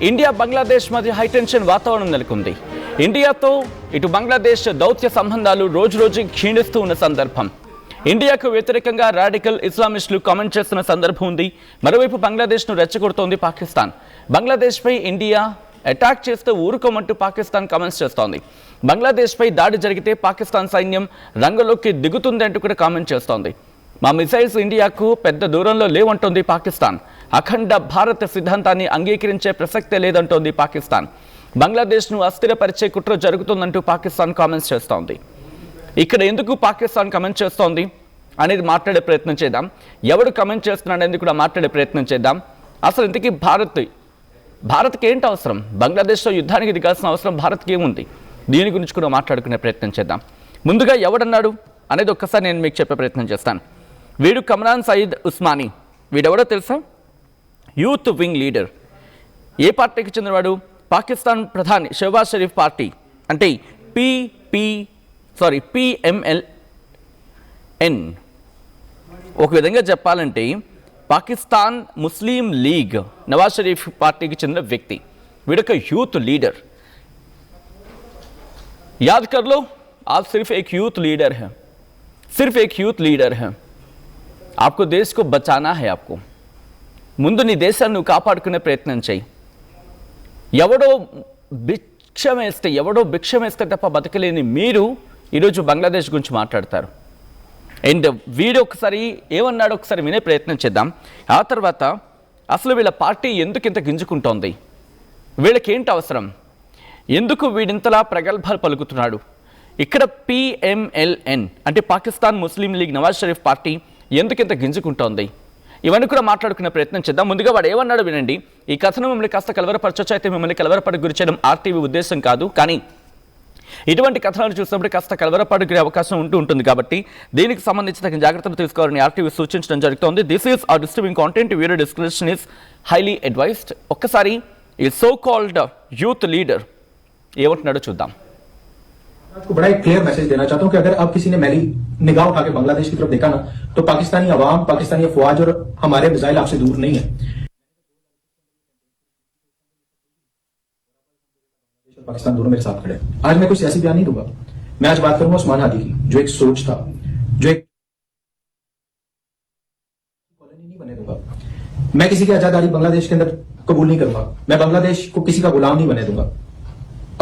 India Bangladesh మధ్య high tension వాతావరణం నెలకొంది. ఇండియాతో ఇటు బంగ్లాదేశ్ దౌత్య సంబంధాలు రోజురోజు క్షీణిస్తూ ఉన్న సందర్భం. ఇండియాకు వ్యతిరేకంగా రాడికల్ ఇస్లామిస్టులు కామెంట్ చేస్తున్న సందర్భం ఉంది. మరోవైపు బంగ్లాదేశ్ను రెచ్చగొడుతోంది పాకిస్తాన్. బంగ్లాదేశ్పై ఇండియా అటాక్ చేస్తే ఊరుకోమంటూ పాకిస్తాన్ కామెంట్స్ చేస్తోంది. బంగ్లాదేశ్పై దాడి జరిగితే పాకిస్తాన్ సైన్యం రంగంలోకి దిగుతుంది అంటూ కూడా కామెంట్ చేస్తోంది. మా మిసైల్స్ ఇండియాకు పెద్ద దూరంలో లేవంటోంది పాకిస్తాన్. అఖండ భారత సిద్ధాంతాన్ని అంగీకరించే ప్రసక్తే లేదంటోంది పాకిస్తాన్. బంగ్లాదేశ్ను అస్థిరపరిచే కుట్ర జరుగుతుందంటూ పాకిస్తాన్ కామెంట్స్ చేస్తోంది. ఇక్కడ ఎందుకు పాకిస్తాన్ కమెంట్ చేస్తోంది అనేది మాట్లాడే ప్రయత్నం చేద్దాం. ఎవడు కమెంట్ చేస్తున్నాడు అనేది కూడా మాట్లాడే ప్రయత్నం చేద్దాం. అసలు ఇంతకీ భారత్కి ఏంటి అవసరం? బంగ్లాదేశ్తో యుద్ధానికి దిగాల్సిన అవసరం భారత్కి ఏముంది? దీని గురించి కూడా మాట్లాడుకునే ప్రయత్నం చేద్దాం. ముందుగా ఎవడన్నాడు అనేది ఒక్కసారి నేను మీకు చెప్పే ప్రయత్నం చేస్తాను. వీడు కమ్రాన్ సయీద్ ఉస్మానీ. వీడెవడో తెలుసా? Youth wing leader. ఏ పార్టీకి చెందినవాడు? పాకిస్తాన్ ప్రధాని షెహబాజ్ షరీఫ్ పార్టీ అంటే PMLN. ఒక విధంగా చెప్పాలంటే పాకిస్తాన్ ముస్లిం లీగ్ నవాజ్ షరీఫ్ పార్టీకి చెందిన వ్యక్తి. వీడొక యూత్ లీడర్. याद कर लो, आप सिर्फ एक यूथ लीडर हैं, सिर्फ एक यूथ लीडर हैं. आपको देश को बचाना है. आपको ముందు నీ దేశాన్ని నువ్వు కాపాడుకునే ప్రయత్నం చేయి. ఎవడో భిక్షం వేస్తే తప్ప బతకలేని మీరు ఈరోజు బంగ్లాదేశ్ గురించి మాట్లాడతారు. అండ్ వీడు ఒకసారి ఏమన్నాడో ఒకసారి వినే ప్రయత్నం చేద్దాం. ఆ తర్వాత అసలు వీళ్ళ పార్టీ ఎందుకు ఇంత గింజుకుంటోంది, వీళ్ళకేంటి అవసరం, ఎందుకు వీడింతలా ప్రగల్భాలు పలుకుతున్నాడు, ఇక్కడ PMLN అంటే పాకిస్తాన్ ముస్లిం లీగ్ నవాజ్ షరీఫ్ పార్టీ ఎందుకు ఇంత గింజుకుంటోంది, ఇవన్నీ కూడా మాట్లాడుకునే ప్రయత్నం చేద్దాం. ముందుగా వాడు ఏమన్నాడు వినండి. ఈ కథను మిమ్మల్ని కాస్త కలవరపరచొచ్చు. అయితే మిమ్మల్ని కలవరపడి గురి చేయడం RTV ఉద్దేశం కాదు, కానీ ఇటువంటి కథనాలు చూసినప్పుడు కాస్త కలవరపడే అవకాశం ఉంటుంది. కాబట్టి దీనికి సంబంధించి తగిన జాగ్రత్తలు తీసుకోవాలని RTV సూచించడం జరుగుతోంది. This is are disturbing content. Video description is highly advised. ఒక్కసారి ఈ సో కాల్డ్ యూత్ లీడర్ ఏమంటున్నాడో చూద్దాం. आपको बड़ा एक क्लियर मैसेज देना चाहता हूं कि अगर अब किसी ने मेरी निगाह उठा के बांग्लादेश की तरफ देखा ना, तो पाकिस्तानी अवाम, पाकिस्तानी अफवाज और हमारे मिसाइल आपसे दूर नहीं है. पाकिस्तान दोनों मेरे साथ खड़े हैं. आज मैं कोई सियासी बयान नहीं दूंगा. मैं आज बात करूंगा उस्मान हादी की, जो एक सोच था, जो एक कॉलोनी नहीं बने दूंगा. मैं किसी की आजादी बांग्लादेश के अंदर कबूल नहीं करूंगा. मैं बांग्लादेश को किसी का गुलाम नहीं बने दूंगा.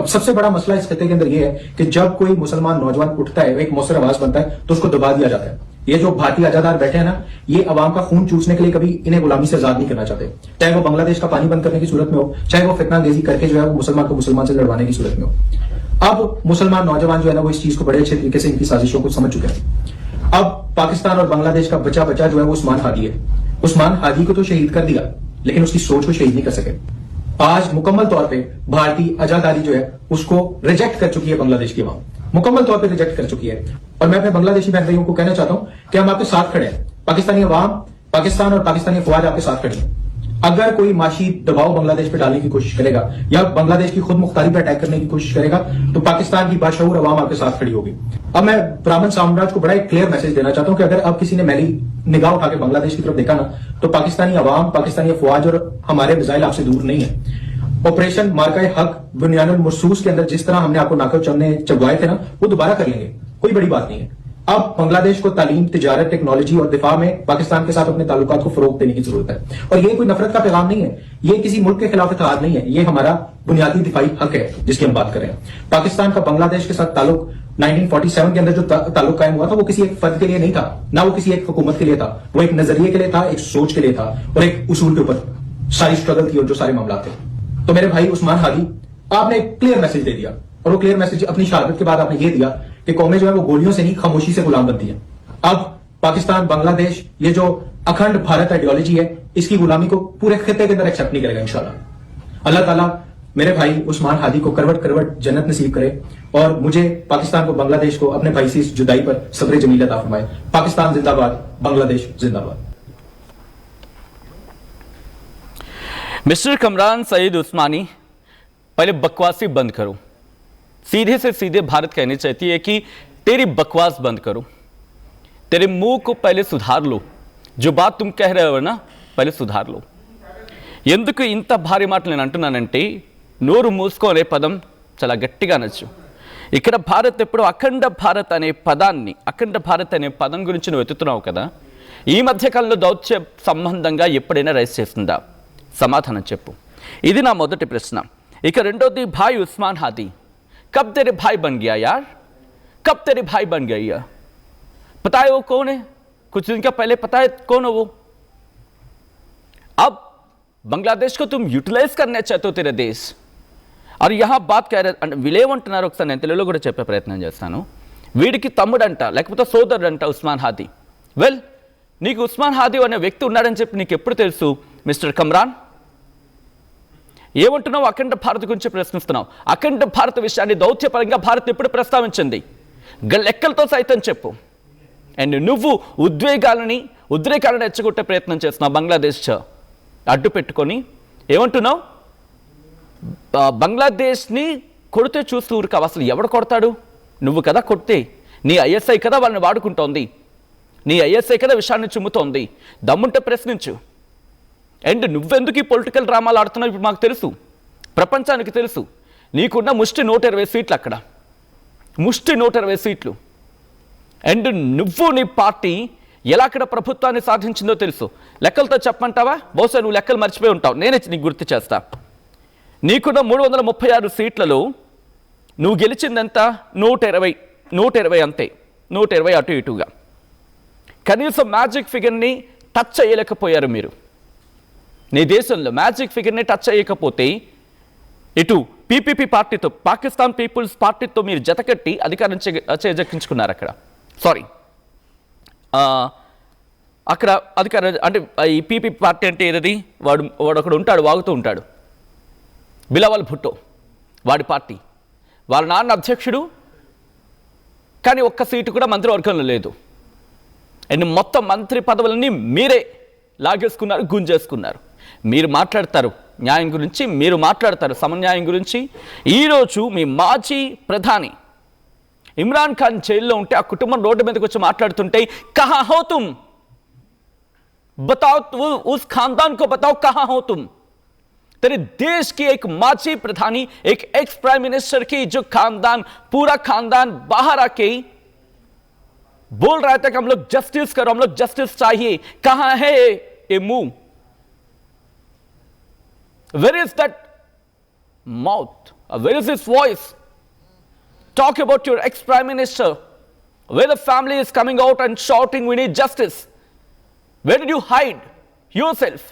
अब सबसे बड़ा मसला इस खत्ते के अंदर यह है कि जब कोई मुसलमान नौजवान उठता है, एक मौसर आवाज बनता है, तो उसको दबा दिया जाता है. ये जो भारतीय आजादार बैठे हैं ना, ये अवाम का खून चूसने के लिए कभी इन्हें गुलामी से आजाद नहीं करना चाहते. चाहे वो बांग्लादेश का पानी बंद करने की सूरत में हो, चाहे वो फितनांगेजी करके जो है वो मुसलमान को मुसलमान से लड़वाने की सूरत में हो. अब मुसलमान नौजवान जो है ना, वो इस चीज को बड़े अच्छे तरीके से इनकी साजिशों को समझ चुके हैं. अब पाकिस्तान और बांग्लादेश का बचा जो है वो उस्मान हादी है. उस्मान हादी को तो शहीद कर दिया, लेकिन उसकी सोच को शहीद नहीं कर सके. आज मुकम्मल तौर पे भारतीय आजादी जो है उसको रिजेक्ट कर चुकी है बांग्लादेश की अवाम, मुकम्मल तौर पे रिजेक्ट कर चुकी है. और मैं अपने बांग्लादेशी बहन भाइयों को कहना चाहता हूं कि हम आपके साथ खड़े हैं. पाकिस्तानी अवाम, पाकिस्तान और पाकिस्तानी अफवाज आपके साथ खड़े हैं. अगर कोई माशी दबाव बांग्लादेश पे डालने की कोशिश करेगा या बांग्लादेश की खुद मुख्तारी पे अटैक करने की कोशिश करेगा, तो पाकिस्तान की बाशऊर अवाम आपके साथ खड़ी होगी. अब मैं ब्राह्मण साम्राज्य को बड़ा एक क्लियर मैसेज देना चाहता हूं कि अगर अब किसी ने मेरी निगाह उठा के बांग्लादेश की तरफ देखा ना, तो पाकिस्तानी अवाम, पाकिस्तानी अफवाज और हमारे मिसाइल आपसे दूर नहीं है. ऑपरेशन मार्का हक बुनियानुल मरसूस के अंदर जिस तरह हमने आपको नाकब चबवाए थे ना, वो दोबारा कर लेंगे. कोई बड़ी बात नहीं है. अब बांग्लादेश को तालीम, तिजारत, टेक्नोलॉजी और दिफा में पाकिस्तान के साथ अपने ताल्लुकात को फरोग देने की जरूरत है. और ये कोई नफरत का पैगाम नहीं है, ये किसी मुल्क के खिलाफ इत्तेहाद नहीं है, ये हमारा बुनियादी दिफाई हक है जिसकी हम बात कर रहे हैं. पाकिस्तान का बांग्लादेश के साथ ताल्लुक 1947 के अंदर जो ताल्लुक कायम हुआ था, वो किसी एक फर्द के लिए नहीं था, ना वो किसी एक हुकूमत के लिए था. वो एक नजरिए के लिए था, एक सोच के लिए था और एक उसूल के ऊपर सारी स्ट्रगल थी और जो सारे मामला थे. तो मेरे भाई उस्मान हादी, आपने एक क्लियर मैसेज दे दिया, और वो क्लियर मैसेज अपनी शहादत के बाद आपने ये दिया कि कौमें जो है वो गोलियों से नहीं, खामोशी से गुलाम बनती है. अब पाकिस्तान, बांग्लादेश, ये जो अखंड भारत आइडियोलॉजी है, इसकी गुलामी को पूरे खित्ते के अंदर एक्सेप्ट नहीं करेगा इंशाल्लाह. अल्लाह ताला मेरे भाई उस्मान हादी को करवट करवट जन्नत नसीब करे और मुझे, पाकिस्तान को, बांग्लादेश को अपने भाई से इस जुदाई पर सब्र जमील अता फरमाए. पाकिस्तान जिंदाबाद, बांग्लादेश जिंदाबाद. मिस्टर कमरान सईद उस्मानी, पहले बकवासी बंद करो. सीधे से सीधे भारत कहनी चाहती है कि तेरी बकवास बंद करो, तेरे मुंह को पहले सुधार लो. जो बात तुम कह रहे हो ना, पहले सुधार लो. ఎందుకు ఇంత భారీ మాటలు నేను అంటున్నానంటే నోరు మూసుకోనే పదం చాలా గట్టిగా అనొచ్చు. ఇక్కడ భారత్ ఎప్పుడు అఖండ భారత్ అనే పదం గురించి నువ్వు వెతుకుతున్నావు కదా, ఈ మధ్యకాలంలో దౌత్య సంబంధంగా ఎప్పుడైనా రైస్ చేస్తుందా? సమాధానం చెప్పు. ఇది నా మొదటి ప్రశ్న. ఇక రెండోది, భాయ్ ఉస్మాన్ హాదీ कब तेरे भाई बन गया यार, कब तेरे भाई बन गया? पता है वो कौन है? कुछ दिन का पहले पता है कौन है वो? अब बांग्लादेश को तुम यूटिलाइज करना चाहते हो तेरे देश, और यहाँ बात कह रहे విలేమంటున్నారు ఒకసారి నేను తెలుగులో కూడా చెప్పే ప్రయత్నం చేస్తాను. వీడికి తమ్ముడంట లేకపోతే సోదరుడంట ఉస్మాన్ హాదీ. వెల్, నీకు ఉస్మాన్ హాదీ అనే వ్యక్తి ఉన్నాడని చెప్పి నీకు ఎప్పుడు తెలుసు మిస్టర్ కమ్రాన్? ఏమంటున్నావు? అఖండ భారత్ గురించి ప్రశ్నిస్తున్నావు. అఖండ భారత విషయాన్ని దౌత్యపరంగా భారత్ ఎప్పుడు ప్రస్తావించింది? లెక్కలతో సైతం చెప్పు. అండ్ నువ్వు ఉద్రేకాలను రెచ్చగొట్టే ప్రయత్నం చేస్తున్నావు బంగ్లాదేశ్ అడ్డు పెట్టుకొని. ఏమంటున్నావు? బంగ్లాదేశ్ని కొడితే చూస్తూ ఊరుకావు. అసలు ఎవడు కొడతాడు? నువ్వు కదా కొడితే. నీ ఐఎస్ఐ కదా వాళ్ళని వాడుకుంటోంది, నీ ఐఎస్ఐ కదా విషయాన్ని చుమ్ముతోంది. దమ్ముంటే ప్రశ్నించు. అండ్ నువ్వెందుకు ఈ పొలిటికల్ డ్రామాలు ఆడుతున్నావు ఇప్పుడు మాకు తెలుసు, ప్రపంచానికి తెలుసు. నీకున్న ముష్టి 120 సీట్లు అక్కడ, ముష్టి 120 సీట్లు. అండ్ నువ్వు నీ పార్టీ ఎలా అక్కడ ప్రభుత్వాన్ని సాధించిందో తెలుసు. లెక్కలతో చెప్పమంటావా? బహుశా నువ్వు లెక్కలు మర్చిపోయి ఉంటావు, నేనే నీకు గుర్తు చేస్తా. నీకున్న 336 సీట్లలో నువ్వు గెలిచిందంత 120 అంతే, 120 అటు ఇటుగా. కనీసం మ్యాజిక్ ఫిగర్ని టచ్ చేయలేకపోయారు మీరు. నీ దేశంలో మ్యాజిక్ ఫిగర్ని టచ్ చేయకపోతే ఇటు పీపీపీ పార్టీతో, పాకిస్తాన్ పీపుల్స్ పార్టీతో మీరు జతకట్టి అధికారం చేజెక్కించుకున్నారు అక్కడ. సారీ, అక్కడ అధికారం అంటే ఈ పీపీపీ పార్టీ అంటే ఏదది? వాడు అక్కడ ఉంటాడు, వాగుతూ ఉంటాడు, బిలావల్ భుట్టో, వాడి పార్టీ. వాళ్ళ నాన్న అధ్యక్షుడు, కానీ ఒక్క సీటు కూడా మంత్రివర్గంలో లేదు. అండ్ మొత్తం మంత్రి పదవులన్నీ మీరే లాగేసుకున్నారు, గుంజేసుకున్నారు. మీరు మాట్లాడతారు న్యాయం గురించి, మీరు మాట్లాడతారు సమన్యాయం గురించి. ఈరోజు మీ మాజీ ప్రధాని ఇమ్రాన్ ఖాన్ జైల్లో ఉంటే ఆ కుటుంబం రోడ్డు మీదకి వచ్చి మాట్లాడుతుంటే కహా హో తుమ్, बताओ उस खानदान को बताओ कहां हो तुम? तेरे देश की एक माजी प्रधानी, एक एक्स प्राइम मिनिस्टर की जो खानदान, पूरा खानदान बाहर आके बोल रहा था कि हम लोग जस्टिस करो, हम लोग जस्टिस चाहिए. कहां है ये मुंह? Where is that mouth? Where is his voice? Talk about your ex prime minister, where the family is coming out and shouting we need justice. Where did you hide yourself?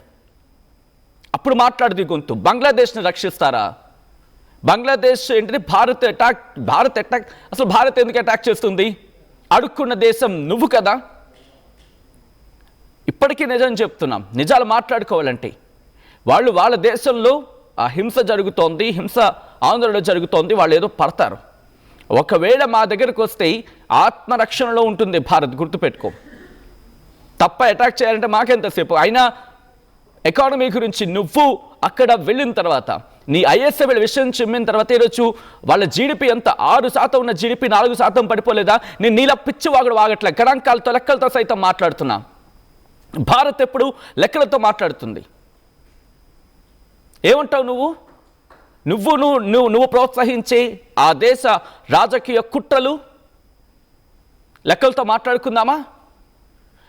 అప్పుడు మాట్లాడదు గొంతు. బంగ్లాదేశ్ని రక్షిస్తారా? బంగ్లాదేశ్ ఏంటిది? Bharat attack. అసలు భారత్ ఎందుకు attack చేస్తుంది? అడుక్కున్న దేశం నువ్వు కదా. ఇప్పటికీ నిజం చెప్తున్నాం, నిజాలు మాట్లాడుకోవాలంటే. వాళ్ళ దేశంలో ఆ హింస జరుగుతోంది, హింస ఆందోళన జరుగుతోంది, వాళ్ళు ఏదో పడతారు. ఒకవేళ మా దగ్గరకు వస్తే ఆత్మరక్షణలో ఉంటుంది భారత్, గుర్తుపెట్టుకో. తప్ప అటాక్ చేయాలంటే మాకెంతసేపు? అయినా ఎకానమీ గురించి నువ్వు అక్కడ వెళ్ళిన తర్వాత, నీ ఐఎస్ఐ విషయం చెమ్మిన తర్వాత ఈరోజు వాళ్ళ జీడిపి ఎంత? 6% ఉన్న జీడిపి 4% పడిపోలేదా? నేను నీలా పిచ్చి వాగట్లే, గణాంకాలతో లెక్కలతో సైతం మాట్లాడుతున్నా. భారత్ ఎప్పుడు లెక్కలతో మాట్లాడుతుంది. ఏమంటావు నువ్వు ప్రోత్సహించే ఆ దేశ రాజకీయ కుట్రలు లెక్కలతో మాట్లాడుకుందామా?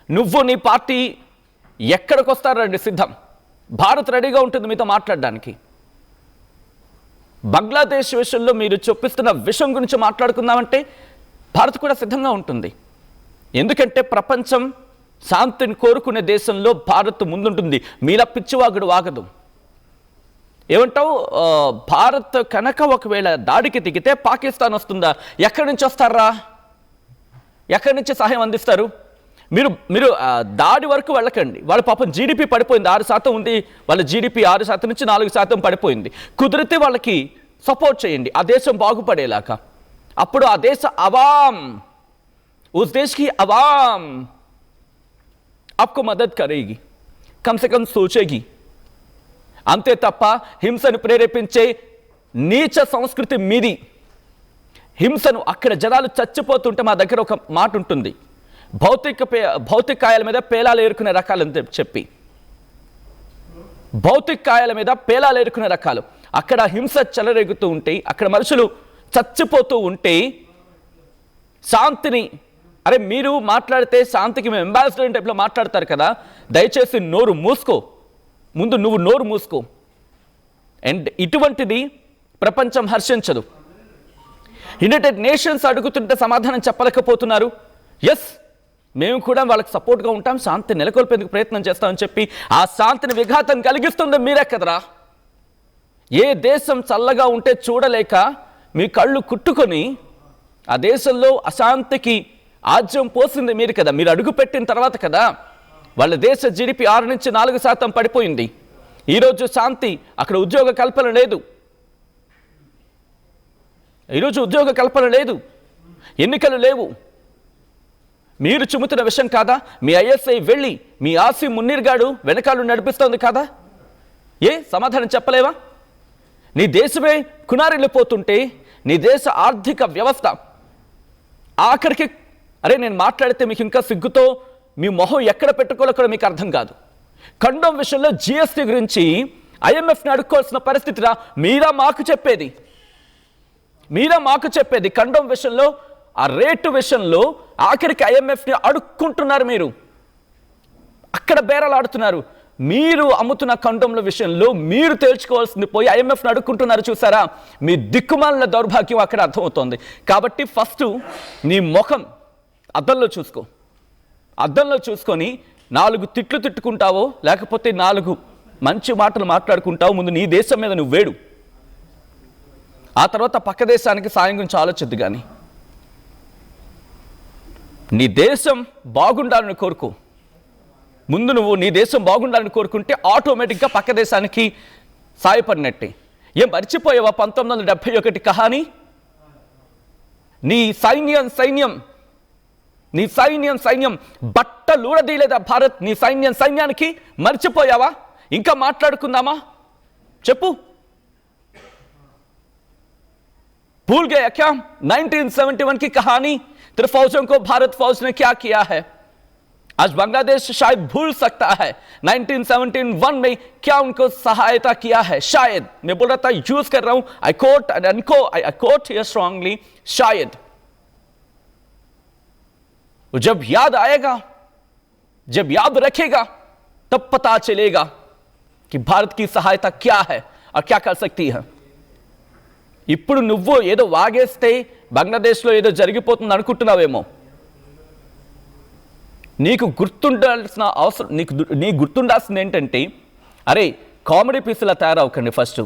నువ్వు నీ పార్టీ ఎక్కడికి వస్తారండి సిద్ధం. భారత్ రెడీగా ఉంటుంది మీతో మాట్లాడడానికి. బంగ్లాదేశ్ విషయంలో మీరు చూపిస్తున్న విషయం గురించి మాట్లాడుకుందామంటే భారత్ కూడా సిద్ధంగా ఉంటుంది. ఎందుకంటే ప్రపంచం శాంతిని కోరుకునే దేశంలో భారత్ ముందుంటుంది. మీలా పిచ్చివాగుడు వాగదు. ఏమంటావు? భారత్ కనుక ఒకవేళ దాడికి దిగితే పాకిస్తాన్ వస్తుందా? ఎక్కడి నుంచి వస్తారా? ఎక్కడి నుంచి సహాయం అందిస్తారు? మీరు దాడి వరకు వెళ్ళకండి. వాళ్ళ పాపం జీడిపి పడిపోయింది, 6% ఉంది వాళ్ళ జీడిపి, 6% నుంచి 4% పడిపోయింది. కుదిరితే వాళ్ళకి సపోర్ట్ చేయండి ఆ దేశం బాగుపడేలాగా. అప్పుడు ఆ దేశ అవాం, ఉస్ దేశ్ కి అవాం आपको मदद करेगी, कम से कम सोचेगी. అంతే తప్ప హింసను ప్రేరేపించే నీచ సంస్కృతి మీది. హింసను అక్కడ జనాలు చచ్చిపోతుంటే మా దగ్గర ఒక మాట ఉంటుంది, భౌతికాయాల మీద పేలాలు ఏరుకునే రకాలని చెప్పి. భౌతిక కాయాల మీద పేలాలు ఏరుకునే రకాలు. అక్కడ హింస చెలరేగుతూ ఉంటే, అక్కడ మనుషులు చచ్చిపోతూ ఉంటే శాంతిని, అరే మీరు మాట్లాడితే శాంతికి మేము అంబాసిడర్ టైప్లో మాట్లాడతారు కదా, దయచేసి నోరు మూసుకో, ముందు నువ్వు నోరు మూసుకో. అండ్ ఇటువంటిది ప్రపంచం హర్షించదు. యునైటెడ్ నేషన్స్ అడుగుతుంటే సమాధానం చెప్పలేకపోతున్నారు. ఎస్, మేము కూడా వాళ్ళకి సపోర్ట్గా ఉంటాం, శాంతి నెలకొల్పేందుకు ప్రయత్నం చేస్తామని చెప్పి ఆ శాంతిని విఘాతం కలిగిస్తుంది మీరే కదరా. ఏ దేశం చల్లగా ఉంటే చూడలేక మీ కళ్ళు కుట్టుకొని ఆ దేశంలో అశాంతికి ఆజ్యం పోసింది మీరు కదా. మీరు అడుగు పెట్టిన తర్వాత కదా వాళ్ళ దేశ జీడిపి 6 నుంచి 4% పడిపోయింది. ఈరోజు శాంతి, అక్కడ ఉద్యోగ కల్పన లేదు. ఈరోజు ఉద్యోగ కల్పన లేదు, ఎన్నికలు లేవు. మీరు చుముతున్న విషయం కాదా? మీ ఐఎస్ఐ వెళ్ళి మీ ఆసిమ్ మున్నీర్ గాడు వెనకాలను నడిపిస్తోంది కాదా? ఏ సమాధానం చెప్పలేవా? నీ దేశమే కునారిల్లిపోతుంటే, నీ దేశ ఆర్థిక వ్యవస్థ ఆఖరికి, అరే నేను మాట్లాడితే మీకు ఇంకా సిగ్గుతో మీ మొహం ఎక్కడ పెట్టుకోవాలో కూడా మీకు అర్థం కాదు. కండోమ్ విషయంలో జిఎస్టీ గురించి ఐఎంఎఫ్ని అడుక్కోవాల్సిన పరిస్థితిరా. మీరా మాకు చెప్పేది కండోమ్ విషయంలో, ఆ రేటు విషయంలో ఆఖరికి ఐఎంఎఫ్ని అడుక్కుంటున్నారు. మీరు అక్కడ బేరాలు ఆడుతున్నారు. మీరు అమ్ముతున్న కండోమ్ల విషయంలో మీరు తేల్చుకోవాల్సింది పోయి ఐఎంఎఫ్ని అడుక్కుంటున్నారు. చూసారా, మీ దిక్కుమాలిన దౌర్భాగ్యం అక్కడ అర్థమవుతోంది. కాబట్టి ఫస్ట్ నీ ముఖం అద్దంలో చూసుకో. అద్దంలో చూసుకొని 4 తిట్లు తిట్టుకుంటావో, లేకపోతే 4 మంచి మాటలు మాట్లాడుకుంటావో, ముందు నీ దేశం మీద నువ్వు వేడు. ఆ తర్వాత పక్క దేశానికి సాయం గురించి ఆలోచొద్దు. కానీ నీ దేశం బాగుండాలని కోరుకో. ముందు నువ్వు నీ దేశం బాగుండాలని కోరుకుంటే ఆటోమేటిక్గా పక్క దేశానికి సాయపడినట్టే. ఏం మర్చిపోయావా 1971 కహాని? నీ సైన్యం బట్టలూడదీయలేదా భారత్? నీ సైన్యానికి మర్చిపోయావా? ఇంకా మాట్లాడుకుందామా? చెప్పు. भूल गया क्या 1971 की कहानी? तेरे फौजों को भारत फौज ने क्या किया है? आज बांग्लादेश शायद भूल सकता है 1971 में क्या उनको सहायता किया है. शायद, मैं बोल रहा था, यूज कर रहा हूं, I quote here strongly, शायद. जब याद आएगा, जब याद रखेगा, तब पता चलेगा कि भारत की सहायता क्या है और क्या कर सकती है. ఇప్పుడు నువ్వు ఏదో వాగేస్తే బంగ్లాదేశ్లో ఏదో జరిగిపోతుంది అనుకుంటున్నావేమో. నీకు గుర్తుండాల్సిన అవసరం, నీకు గుర్తుండాల్సింది ఏంటంటే, అరే కామెడీ పీసులా తయారవకండి. ఫస్ట్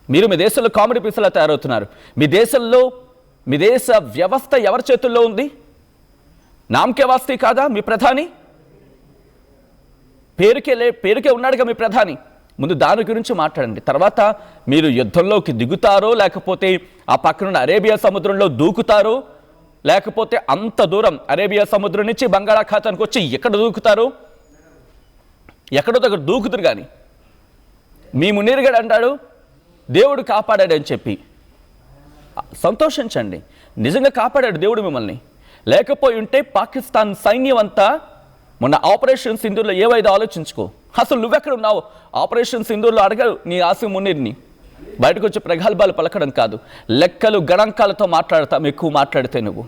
మీరు మీ దేశంలో కామెడీ పీసులా తయారవుతున్నారు. మీ దేశ వ్యవస్థ ఎవరి చేతుల్లో ఉంది? నామకే వాస్తీ కాదా మీ ప్రధాని? పేరుకే ఉన్నాడుగా మీ ప్రధాని. ముందు దాని గురించి మాట్లాడండి. తర్వాత మీరు యుద్ధంలోకి దిగుతారో, లేకపోతే ఆ పక్కనున్న అరేబియా సముద్రంలో దూకుతారో, లేకపోతే అంత దూరం అరేబియా సముద్రం నుంచి బంగాళాఖాతానికి వచ్చి ఎక్కడ దూకుతారో, ఎక్కడో దగ్గర దూకుతారు. కానీ మీ మునీరుగాడు అంటాడు దేవుడు కాపాడాడని చెప్పి సంతోషించండి. నిజంగా కాపాడాడు దేవుడు మిమ్మల్ని. లేకపోయి ఉంటే పాకిస్తాన్ సైన్యం అంతా మొన్న ఆపరేషన్ సింధూర్లో ఏవైతే ఆలోచించుకో. అసలు నువ్వెక్కడ ఉన్నావు? ఆపరేషన్ సింధూర్లో అడగడు నీ ఆసిమ్ మునీర్ని. బయటకు వచ్చి ప్రగల్భాలు పలకడం కాదు, లెక్కలు గణాంకాలతో మాట్లాడతాం ఎక్కువ మాట్లాడితే నువ్వు.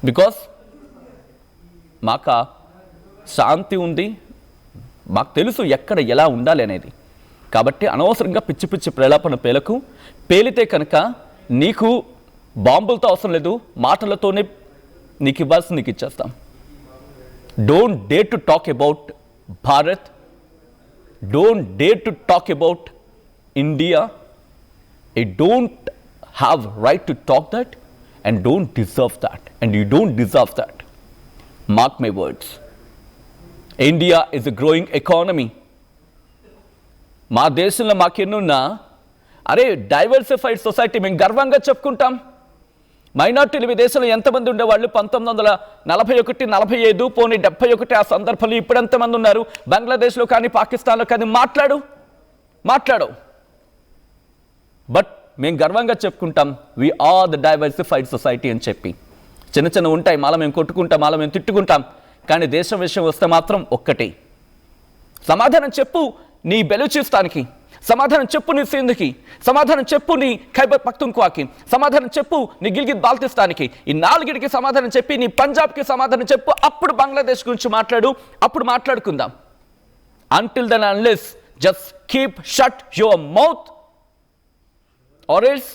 బికాస్ మాకు శాంతి ఉంది, మాకు తెలుసు ఎక్కడ ఎలా ఉండాలి అనేది. కాబట్టి అనవసరంగా పిచ్చి పిచ్చి ప్రలాపన పేలితే కనుక నీకు బాంబులతో అవసరం లేదు, మాటలతోనే నీకు ఇవ్వాల్సింది నీకు ఇచ్చేస్తాం. Don't dare to talk about Bharat, don't dare to talk about India. You don't have right to talk that and don't deserve that, and you don't deserve that. Mark my words. India is a growing economy. మా దేశంలో మాకెన్నున్నా, అరే diversified society మేము గర్వంగా చెప్పుకుంటాం. మైనార్టీలు మీ దేశంలో ఎంతమంది ఉండేవాళ్ళు? 1941, 45, పోనీ 71 ఆ సందర్భంలో ఇప్పుడు ఎంతమంది ఉన్నారు? బంగ్లాదేశ్లో కానీ పాకిస్తాన్లో కానీ మాట్లాడు. బట్ మేము గర్వంగా చెప్పుకుంటాం we are the diversified society అని చెప్పి. చిన్న ఉంటాయి, మాల మేము కొట్టుకుంటాం, మాల మేము తిట్టుకుంటాం, కానీ దేశం విషయం వస్తే మాత్రం ఒక్కటే. సమాధానం చెప్పు నీ బెలూచిస్తాన్కి, సమాధానం చెప్పు నీ సింధ్కి, సమాధానం చెప్పు నీ ఖైబర్ పఖ్తుంఖ్వాకి, సమాధానం చెప్పు నీ గిల్గిత్ బాల్టిస్తాన్కి. ఈ 4కి సమాధానం చెప్పి నీ పంజాబ్కి సమాధానం చెప్పు. అప్పుడు బంగ్లాదేశ్ గురించి మాట్లాడు, అప్పుడు మాట్లాడుకుందాం. Until then, unless, just keep shut your mouth, or else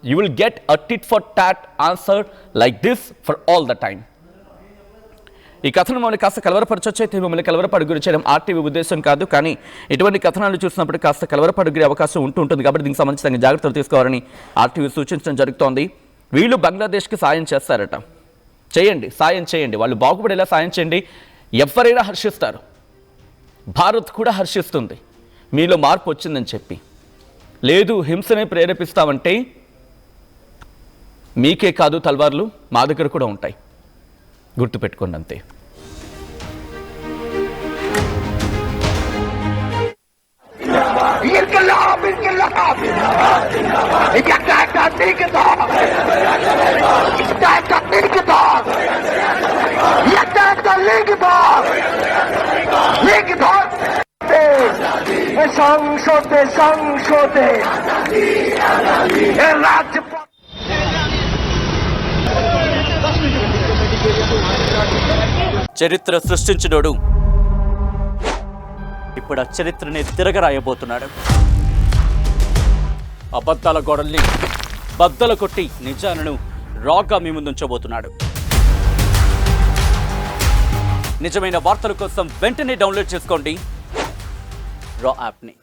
you will get a tit for tat answer like this for all the time. ఈ కథను మమ్మల్ని కాస్త కలవరపరచొచ్చు. అయితే మమ్మల్ని కలవరపడు గురి చేయడం ఆర్టీవీ ఉద్దేశం కాదు, కానీ ఇటువంటి కథనాలు చూసినప్పుడు కాస్త కలవరపడుగురే అవకాశం ఉంటుంది. కాబట్టి దీనికి సంబంధించి జాగ్రత్తలు తీసుకోవాలని ఆర్టీవీ సూచించడం జరుగుతోంది. వీళ్ళు బంగ్లాదేశ్కి సాయం చేస్తారట. చేయండి, సాయం చేయండి, వాళ్ళు బాగుపడేలా సాయం చేయండి. ఎవరైనా హర్షిస్తారు, భారత్ కూడా హర్షిస్తుంది మీలో మార్పు వచ్చిందని చెప్పి. లేదు హింసనే ప్రేరేపిస్తామంటే మీకే కాదు తల్వార్లు మా దగ్గర కూడా ఉంటాయి, గుర్తుపెట్టుకోండి అంతే. সংসদে সংসদে রাজ্যপাল చరిత్ర సృష్టించినోడు ఇప్పుడు ఆ చరిత్రని తిరగరాయబోతున్నాడు. అబద్ధాల గోడల్ని బద్దలు కొట్టి నిజాలను రాగా మీ ముందుంచబోతున్నాడు. నిజమైన వార్తల కోసం వెంటనే డౌన్లోడ్ చేసుకోండి రా యాప్ని.